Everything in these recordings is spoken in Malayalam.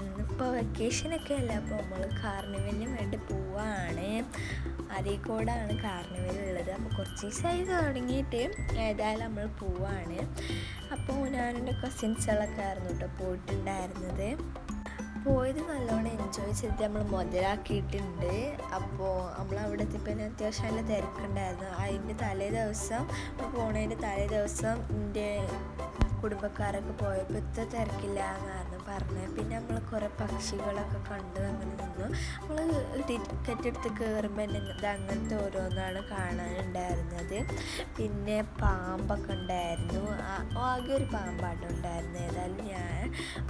ഇന്നിപ്പോൾ വെക്കേഷനൊക്കെ അല്ല, അപ്പോൾ നമ്മൾ കാർണിവലിന് വേണ്ടി പോവാണ്. അരീക്കോടാണ് കാർണിവൽ ഉള്ളത്. അപ്പോൾ കുറച്ച് ദിവസമായി തുടങ്ങിയിട്ട് ഏതായാലും നമ്മൾ പോവാണ്. അപ്പോൾ ഞാനെൻ്റെ കസിൻസുകളൊക്കെ ആയിരുന്നു കേട്ടോ പോയിട്ടുണ്ടായിരുന്നത്. പോയത് നല്ലോണം എൻജോയ് ചെയ്ത് നമ്മൾ മുതലാക്കിയിട്ടുണ്ട്. അപ്പോൾ നമ്മളവിടെ എത്തിയപ്പോൾ അത്യാവശ്യം നല്ല തിരക്കുണ്ടായിരുന്നു. അതിൻ്റെ തലേ ദിവസം പോണതിൻ്റെ തലേ ദിവസം എൻ്റെ കുടുംബക്കാരൊക്കെ പോയപ്പോൾ ഇത്ര തിരക്കില്ല എന്നായിരുന്നു പറഞ്ഞത്. പിന്നെ നമ്മൾ കുറേ പക്ഷികളൊക്കെ കണ്ട് അങ്ങനെ നിന്നു. നമ്മൾ ടിക്കറ്റ് എടുത്ത് കയറുമ്പോൾ തന്നെ ഇത് അങ്ങനത്തെ ഓരോന്നാണ് കാണാനുണ്ടായിരുന്നത്. പിന്നെ പാമ്പൊക്കെ ഉണ്ടായിരുന്നു. ആകെ ഒരു പാമ്പാട്ടം ഉണ്ടായിരുന്നു. ഏതായാലും ഞാൻ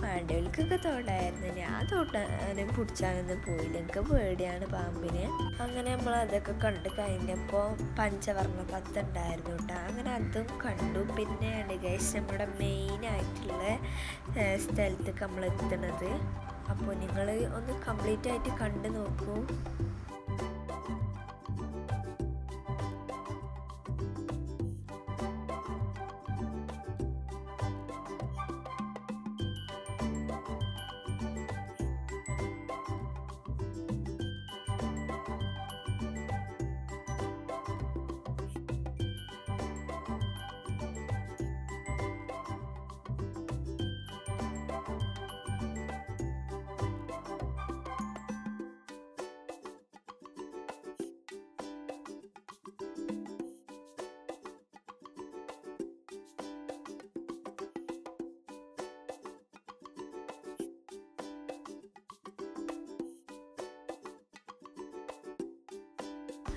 വേണ്ടവർക്കൊക്കെ തൊടായിരുന്നു. ഞാൻ തൊട്ടാനും പിടിച്ചാനൊന്നും പോയില്ല, എനിക്ക് പേടിയാണ് പാമ്പിനെ. അങ്ങനെ നമ്മൾ അതൊക്കെ കണ്ട് കഴിഞ്ഞപ്പോൾ പഞ്ചവർണ്ണ പത്ത് ഉണ്ടായിരുന്നു കേട്ടോ. അങ്ങനെ അതും കണ്ടു. പിന്നെയാണ് ഗൈസ് നമ്മുടെ മെയിനായിട്ടുള്ള സ്ഥലത്തേക്ക് നമ്മൾ എത്തുന്നത്. അപ്പോൾ നിങ്ങൾ ഒന്ന് കംപ്ലീറ്റ് ആയിട്ട് കണ്ടു നോക്കൂ.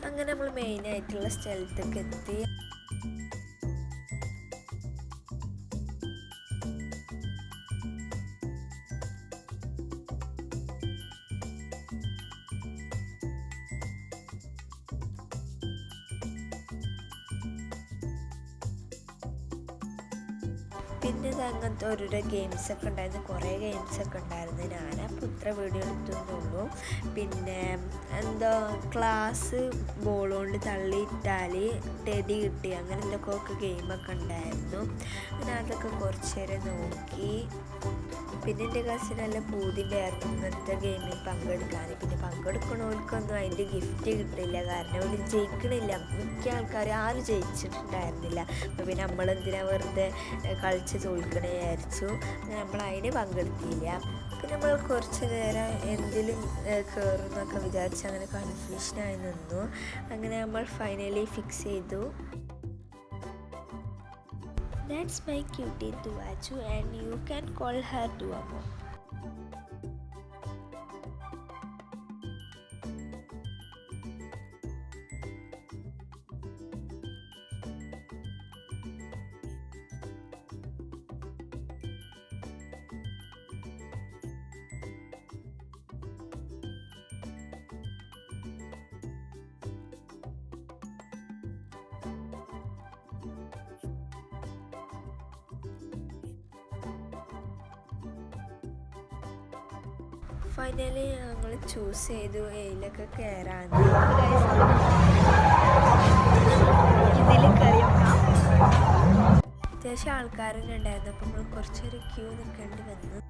അങ്ങനെ നമ്മൾ മെയിനായിട്ടുള്ള സ്ഥലത്തേക്ക് എത്തി. പിന്നെ ഇത് അങ്ങനത്തെ ഓരോരോ ഗെയിംസൊക്കെ ഉണ്ടായിരുന്നു. കുറേ ഗെയിംസൊക്കെ ഉണ്ടായിരുന്നു. ഞാനപ്പോൾ ഇത്ര വീഡിയോ എടുത്തുന്നുള്ളൂ. പിന്നെ എന്താ ക്ലാസ് ബോൾ കൊണ്ട് തള്ളിയിട്ടാൽ ടെടി കിട്ടി അങ്ങനെ എന്തൊക്കെ ഗെയിമൊക്കെ ഉണ്ടായിരുന്നു. ഞാൻ അതൊക്കെ കുറച്ച് നേരം നോക്കി. പിന്നെ എൻ്റെ കസിൻ നല്ല പൂതിണ്ടായിരുന്നു ഇങ്ങനത്തെ ഗെയിമിൽ പങ്കെടുക്കാൻ. പിന്നെ പങ്കെടുക്കണവർക്കൊന്നും അതിൻ്റെ ഗിഫ്റ്റ് കിട്ടില്ല, കാരണം അവർ ജയിക്കണില്ല. മിക്ക ആൾക്കാർ ആരും ജയിച്ചിട്ടുണ്ടായിരുന്നില്ല. അപ്പോൾ പിന്നെ നമ്മളെന്തിനാ വെറുതെ കളിച്ച് തോൽക്കണേ വിചാരിച്ചു. നമ്മൾ അതിന് പങ്കെടുത്തില്ല. പിന്നെ നമ്മൾ കുറച്ച് നേരം എന്തിലും കയറുന്നൊക്കെ വിചാരിച്ച് അങ്ങനെ കൺഫ്യൂഷനായി നിന്നു. അങ്ങനെ നമ്മൾ ഫൈനലി ഫിക്സ് ചെയ്തു. That's my cutie Tuachu, and you can call her Tuamo. Finally ഞങ്ങൾ ചൂസ് ചെയ്തു എയിലൊക്കെ കയറാൻ. അത്യാവശ്യം ആൾക്കാരൊക്കെ ഉണ്ടായിരുന്നു. അപ്പോൾ നമ്മൾ കുറച്ചൊരു ക്യൂ നിൽക്കേണ്ടി വന്നു.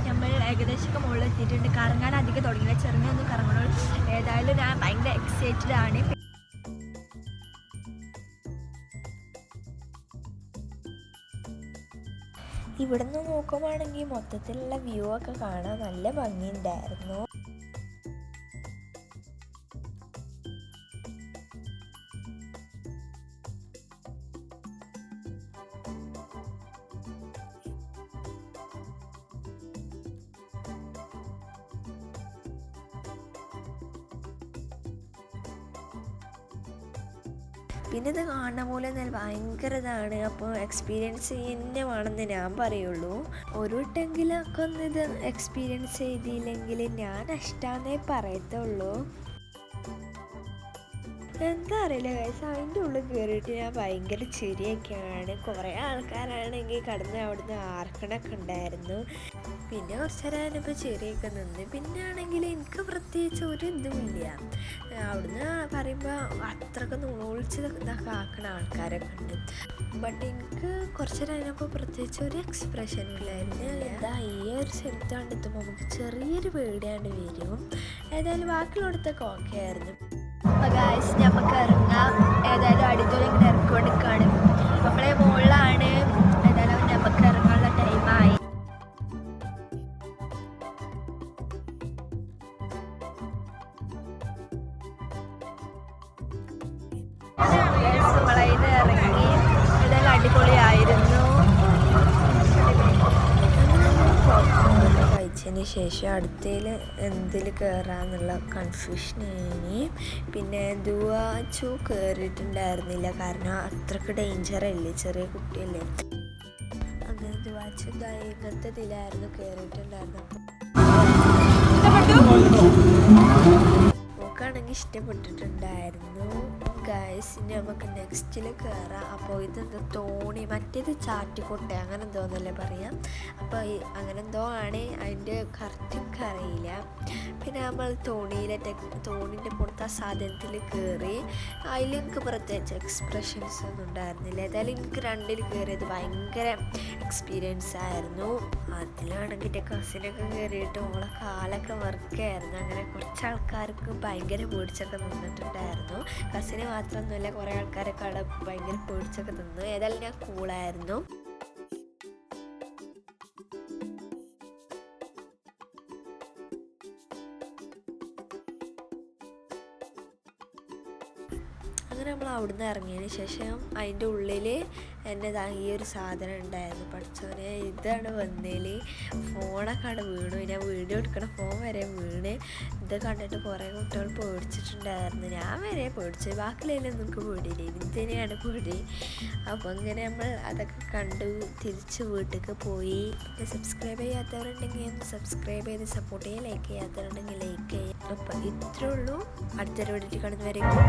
നമ്മൾ ഏകദേശമൊക്കെ മുകളിൽ എത്തിയിട്ടുണ്ട്. കറങ്ങാൻ അധികം തുടങ്ങിയില്ല, ചെറുങ്ങൊന്നും കറങ്ങണുള്ളൂ. ഏതായാലും ഞാൻ ഭയങ്കര എക്സൈറ്റഡ് ആണ്. ഇവിടെ നിന്ന് നോക്കുവാണെങ്കിൽ മൊത്തത്തിലുള്ള വ്യൂ ഒക്കെ കാണാൻ നല്ല ഭംഗിയുണ്ടായിരുന്നു. പിന്നെ ഇത് കാണുന്ന പോലെ നല്ല ഭയങ്കര ഇതാണ്. അപ്പോൾ എക്സ്പീരിയൻസ് തന്നെ വേണമെന്ന് ഞാൻ പറയുള്ളൂ. ഒരു വട്ടെങ്കിലൊക്കെ ഒന്ന് ഇത് എക്സ്പീരിയൻസ് ചെയ്തില്ലെങ്കിൽ ഞാൻ നഷ്ടമാണെന്നേ പറയത്തുള്ളൂ. എന്താ അറിയില്ല ഗൈസ്, അതിൻ്റെ ഉള്ളിൽ കയറിയിട്ട് ഞാൻ ഭയങ്കര ചിരിയൊക്കെയാണ്. കുറേ ആൾക്കാരാണെങ്കിൽ കടന്ന് അവിടുന്ന് ആർക്കണൊക്കെ ഉണ്ടായിരുന്നു. പിന്നെ കുറച്ച് നേരം ഇപ്പോൾ ചിരിയൊക്കെ നിന്ന്. പിന്നെ ആണെങ്കിൽ എനിക്ക് പ്രത്യേകിച്ച് ഒരു ഇതുമില്ല. അവിടുന്ന് പറയുമ്പോൾ അത്രയ്ക്ക് നൂളിച്ച് ഇതൊക്കെ ആക്കണ ആൾക്കാരൊക്കെ ഉണ്ട്. ബട്ട് എനിക്ക് കുറച്ച് നേരം കഴിഞ്ഞപ്പോൾ പ്രത്യേകിച്ച് ഒരു എക്സ്പ്രഷനും ഇല്ലായിരുന്നു. എന്താ ഈ ഒരു സ്ഥലത്ത് കണ്ടെത്തുമ്പോൾ നമുക്ക് ചെറിയൊരു പേടിയാണ്ട് വരും. ഏതായാലും ബാക്കിയുള്ളടത്തൊക്കെ ഓക്കെ ആയിരുന്നു. അപ്പോൾ ഗായ്സ് നമുക്ക് ഇറങ്ങാം. ഏതായാലും അടിത്തോളം ഇങ്ങനെ ഇറക്കിക്കൊണ്ടിരിക്കുകയാണ്. നമ്മളെ മുകളിലാണ്. ഏതായാലും നമുക്ക് ഇറങ്ങാനുള്ള ടൈമായി. നമ്മളതിൽ ഇറങ്ങി. ഏതായാലും അടിപൊളിയായിരുന്നു. കഴിച്ചതിന് ശേഷം അടുത്തതിൽ എന്തിൽ കയറാന്നുള്ള കൺഫ്യൂഷനായി. പിന്നെ ദുവാച്ചു കയറിയിട്ടുണ്ടായിരുന്നില്ല, കാരണം അത്രക്ക് ഡേഞ്ചറല്ലേ, ചെറിയ കുട്ടിയല്ലേ. അങ്ങനെ ദുവാച്ചു ഇങ്ങനത്തെ ഇതിലായിരുന്നു കയറിയിട്ടുണ്ടായിരുന്നു. നോക്കുകയാണെങ്കിൽ ഇഷ്ടപ്പെട്ടിട്ടുണ്ടായിരുന്നു ഗൈസ്. ഇനി നമുക്ക് നെക്സ്റ്റിൽ കയറാം. അപ്പോൾ ഇതെന്തോ തോണി, മറ്റേത് ചാറ്റിക്കൊട്ട അങ്ങനെ എന്തോന്നല്ലേ പറയാം. അപ്പോൾ അങ്ങനെ എന്തോ ആണ്, അതിൻ്റെ കറക്റ്റ് എനിക്ക് അറിയില്ല. പിന്നെ നമ്മൾ തോണീൻ്റെ പുറത്ത് ആ സാധനത്തിൽ കയറി. അതിൽ എനിക്ക് പ്രത്യേകിച്ച് എക്സ്പ്രഷൻസ് ഒന്നും ഉണ്ടായിരുന്നില്ല. ഏതായാലും എനിക്ക് രണ്ടിൽ കയറിയത് ഭയങ്കര എക്സ്പീരിയൻസ് ആയിരുന്നു. അതിലാണെങ്കിൽ എൻ്റെ കസിനൊക്കെ കയറിയിട്ട് ഓളെ കാലൊക്കെ വർക്കായിരുന്നു. അങ്ങനെ കുറച്ച് ആൾക്കാർക്ക് ഭയങ്കര പേടിച്ചൊക്കെ നിന്നിട്ടുണ്ടായിരുന്നു. കസിന് മാത്രമൊന്നുമില്ല, കുറേ ആൾക്കാരൊക്കെ അവിടെ ഭയങ്കര പേടിച്ചൊക്കെ നിന്നു. ഏതായാലും ഞാൻ കൂളായിരുന്നു. അങ്ങനെ നമ്മൾ അവിടുന്ന് ഇറങ്ങിയതിന് ശേഷം അതിൻ്റെ ഉള്ളിൽ എൻ്റെ ഈ ഒരു സാധനം ഉണ്ടായിരുന്നു. പഠിച്ചവനെ ഇതാണ് വന്നതിൽ ഫോണൊക്കെ അവിടെ വീണു. ഞാൻ വീഡിയോ എടുക്കണ ഫോൺ വരെ വീണ്. ഇത് കണ്ടിട്ട് കുറേ കുട്ടികൾ പേടിച്ചിട്ടുണ്ടായിരുന്നു. ഞാൻ വരെ പേടിച്ചു, ബാക്കിയുള്ളതിലും നിങ്ങൾക്ക് പേടിയില്ല, ഇതിനെയാണ് പേടി. അപ്പോൾ അങ്ങനെ നമ്മൾ അതൊക്കെ കണ്ടു തിരിച്ച് വീട്ടിലേക്ക് പോയി. സബ്സ്ക്രൈബ് ചെയ്യാത്തവരുണ്ടെങ്കിൽ ഒന്ന് സബ്സ്ക്രൈബ് ചെയ്ത് സപ്പോർട്ട് ചെയ്യുക, ലൈക്ക് ചെയ്യാത്തവരുണ്ടെങ്കിൽ ലൈക്ക് ചെയ്യുക. അപ്പോൾ ഇത്രേ ഉള്ളൂ. അടുത്തൊരു വീഡിയോ കാണുന്നവരേക്കും